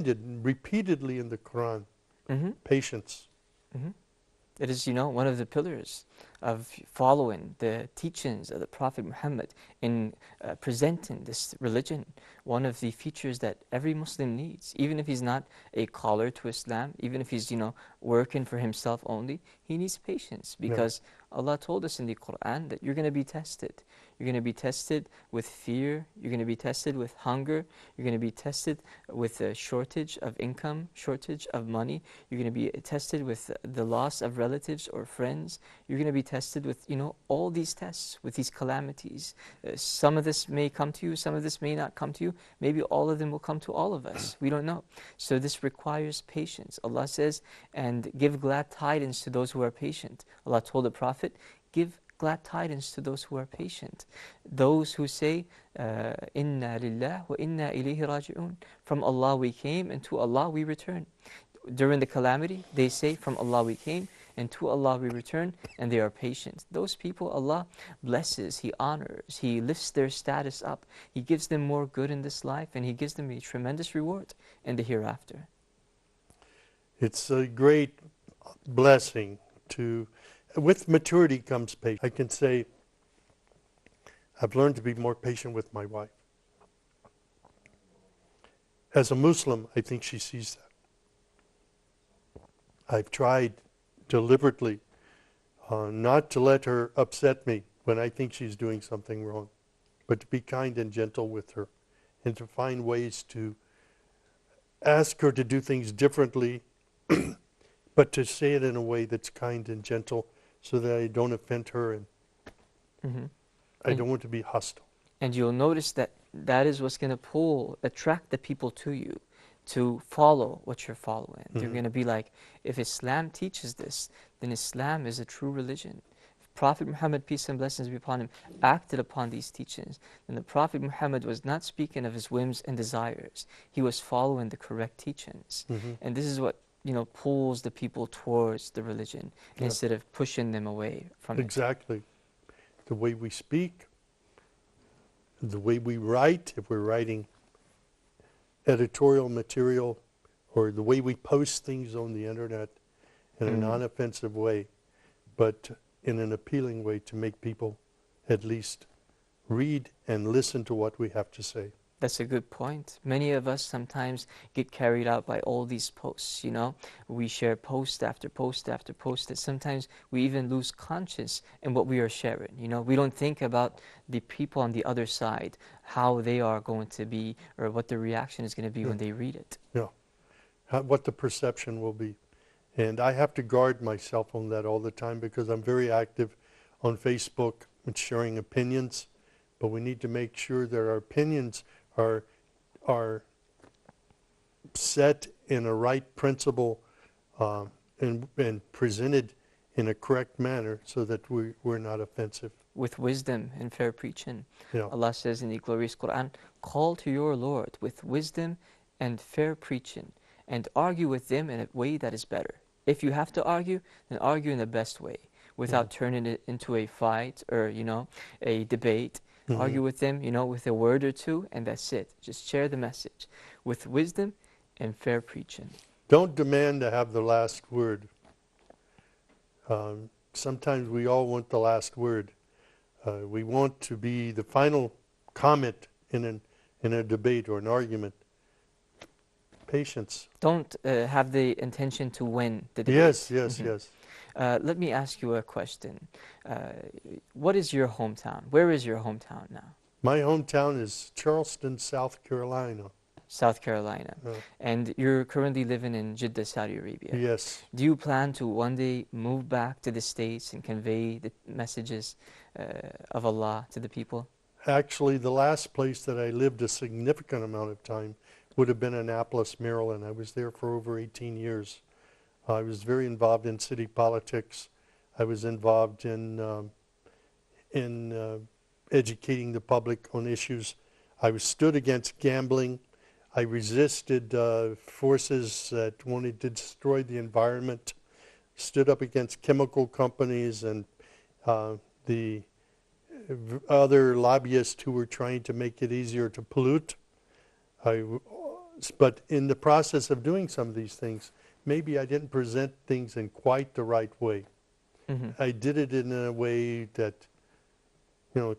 reminded repeatedly in the Quran, patience. It is, one of the pillars of following the teachings of the Prophet Muhammad in presenting this religion. One of the features that every Muslim needs, even if he's not a caller to Islam, even if he's, working for himself only, he needs patience, because Allah told us in the Quran that you're going to be tested. You're going to be tested with fear. You're going to be tested with hunger. You're going to be tested with a shortage of income, shortage of money. You're going to be tested with the loss of relatives or friends. You're going to be tested with, all these tests, with these calamities. Some of this may come to you. Some of this may not come to you. Maybe all of them will come to all of us. We don't know. So this requires patience. Allah says, and give glad tidings to those who are patient. Allah told the Prophet, give glad tidings to those who are patient. Those who say, Inna lillah wa inna ilayhi raji'un. From Allah we came and to Allah we return. During the calamity, they say, from Allah we came and to Allah we return, and they are patient. Those people Allah blesses, He honors, He lifts their status up. He gives them more good in this life, and He gives them a tremendous reward in the hereafter. It's a great blessing to... With maturity comes patience. I can say I've learned to be more patient with my wife. As a Muslim, I think she sees that. I've tried deliberately not to let her upset me when I think she's doing something wrong, but to be kind and gentle with her, and to find ways to ask her to do things differently, but to say it in a way that's kind and gentle, so that I don't offend her, and I don't want to be hostile. And you'll notice that that is what's going to attract the people to you, to follow what you're following. They're going to be like, if Islam teaches this, then Islam is a true religion. If Prophet Muhammad, peace and blessings be upon him, acted upon these teachings, then the Prophet Muhammad was not speaking of his whims and desires. He was following the correct teachings. And this is what pulls the people towards the religion instead of pushing them away from it. Exactly. The way we speak, the way we write, if we're writing editorial material, or the way we post things on the internet in a non-offensive way, but in an appealing way to make people at least read and listen to what we have to say. That's a good point. Many of us sometimes get carried out by all these posts, We share post after post after post that sometimes we even lose conscience in what we are sharing, We don't think about the people on the other side, how they are going to be, or what the reaction is going to be when they read it. Yeah, what the perception will be. And I have to guard myself on that all the time, because I'm very active on Facebook and sharing opinions, but we need to make sure that our opinions are set in a right principle and presented in a correct manner, so that we're not offensive. With wisdom and fair preaching. Yeah. Allah says in the glorious Quran, call to your Lord with wisdom and fair preaching, and argue with them in a way that is better. If you have to argue, then argue in the best way, without turning it into a fight or, a debate. Argue with them, with a word or two, and that's it. Just share the message with wisdom and fair preaching. Don't demand to have the last word. Sometimes we all want the last word. We want to be the final comment in a debate or an argument. Patience. Don't have the intention to win the debate. Yes. Let me ask you a question. What is your hometown? Where is your hometown now? My hometown is Charleston, South Carolina. South Carolina. And you're currently living in Jeddah, Saudi Arabia. Yes. Do you plan to one day move back to the States and convey the messages of Allah to the people? Actually, the last place that I lived a significant amount of time would have been Annapolis, Maryland. I was there for over 18 years. I was very involved in city politics. I was involved in educating the public on issues. I stood against gambling. I resisted forces that wanted to destroy the environment. Stood up against chemical companies and the other lobbyists who were trying to make it easier to pollute. I But in the process of doing some of these things, maybe I didn't present things in quite the right way. Mm-hmm. I did it in a way that,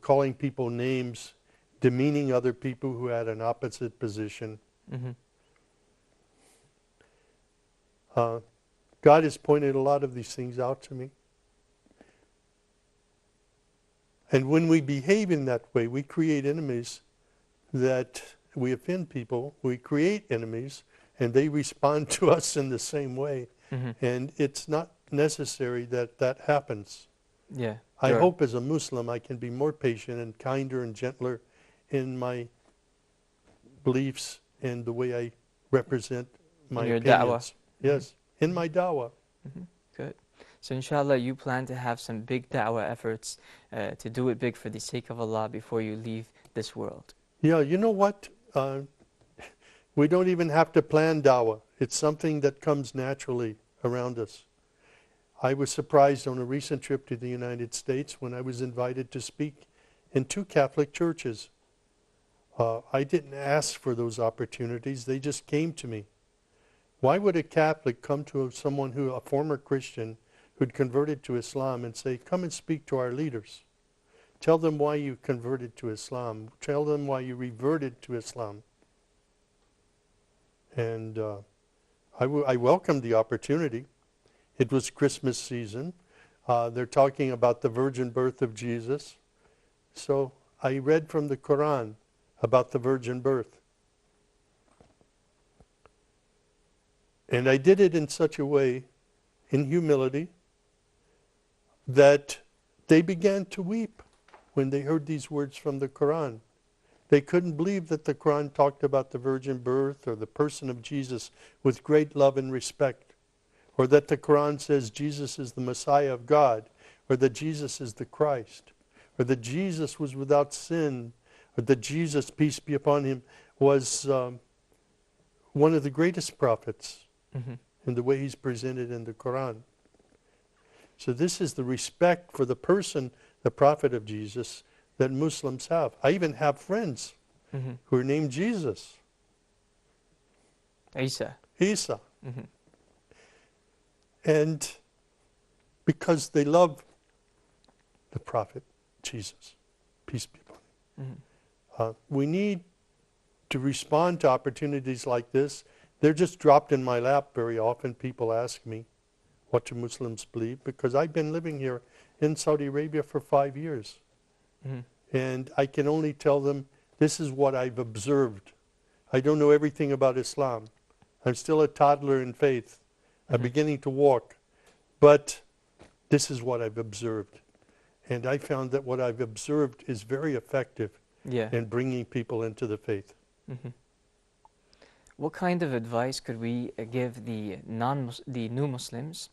calling people names, demeaning other people who had an opposite position. Mm-hmm. God has pointed a lot of these things out to me. And when we behave in that way, we create enemies that we offend people. We create enemies, and they respond to us in the same way. Mm-hmm. And it's not necessary that that happens. Yeah. I You're- hope as a Muslim I can be more patient and kinder and gentler in my beliefs and the way I represent my in your da'wah. opinions. Yes, in my da'wah. Mm-hmm. Good. So inshallah, you plan to have some big da'wah efforts to do it big for the sake of Allah before you leave this world. Yeah, you know what? We don't even have to plan da'wah. It's something that comes naturally around us. I was surprised on a recent trip to the United States when I was invited to speak in 2 Catholic churches. I didn't ask for those opportunities. They just came to me. Why would a Catholic come to a former Christian who'd converted to Islam and say, come and speak to our leaders? Tell them why you converted to Islam. Tell them why you reverted to Islam. And I welcomed the opportunity. It was Christmas season. They're talking about the virgin birth of Jesus. So I read from the Quran about the virgin birth. And I did it in such a way, in humility, that they began to weep when they heard these words from the Quran. They couldn't believe that the Quran talked about the virgin birth or the person of Jesus with great love and respect, or that the Quran says Jesus is the Messiah of God, or that Jesus is the Christ, or that Jesus was without sin, or that Jesus, peace be upon him, was one of the greatest prophets in the way he's presented in the Quran. So this is the respect for the person, the prophet of Jesus, that Muslims have. I even have friends who are named Jesus. Isa. Isa. And because they love the prophet Jesus, peace be upon him. We need to respond to opportunities like this. They're just dropped in my lap very often. People ask me, what do Muslims believe? Because I've been living here in Saudi Arabia for 5 years. And I can only tell them, this is what I've observed. I don't know everything about Islam. I'm still a toddler in faith. I'm beginning to walk. But this is what I've observed. And I found that what I've observed is very effective in bringing people into the faith. What kind of advice could we give the new Muslims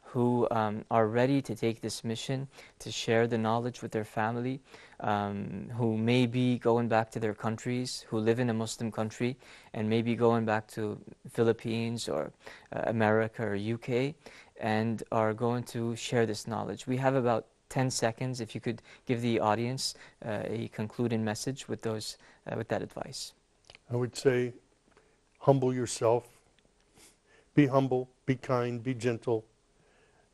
who are ready to take this mission, to share the knowledge with their family, who may be going back to their countries, who live in a Muslim country, and maybe going back to Philippines or America or UK, and are going to share this knowledge? We have about 10 seconds. If you could give the audience a concluding message with that advice. I would say, humble yourself. Be humble, be kind, be gentle,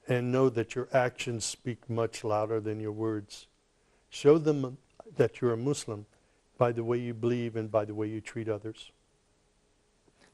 and know that your actions speak much louder than your words. Show them that you're a Muslim by the way you believe and by the way you treat others.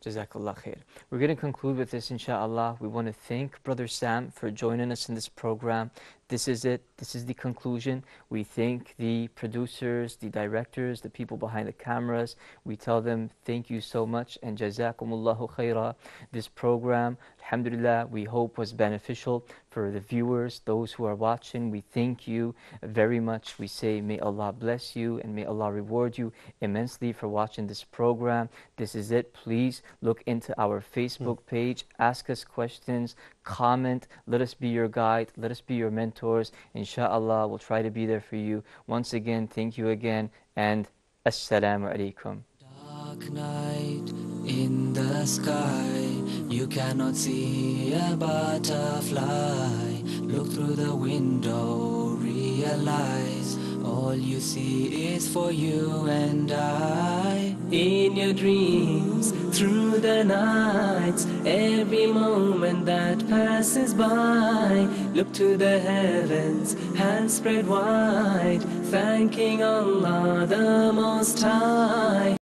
Jazakallah khair. We're going to conclude with this, inshallah. We want to thank Brother Sam for joining us in this program. This is it. This is the conclusion. We thank the producers, the directors, the people behind the cameras. We tell them thank you so much and jazakumullahu khaira. This program, alhamdulillah, we hope was beneficial for the viewers, those who are watching. We thank you very much. We say may Allah bless you and may Allah reward you immensely for watching this program. This is it. Please look into our Facebook page. Ask us questions. Comment. Let us be your guide. Let us be your mentors. Insha'Allah, we'll try to be there for you. Once again, thank you again, and Assalamu alaikum. Dark night in the sky, you cannot see a butterfly. Look through the window, realize all you see is for you and I. in your dreams, through the nights, every moment that passes by. Look to the heavens, hands spread wide, thanking Allah the Most High.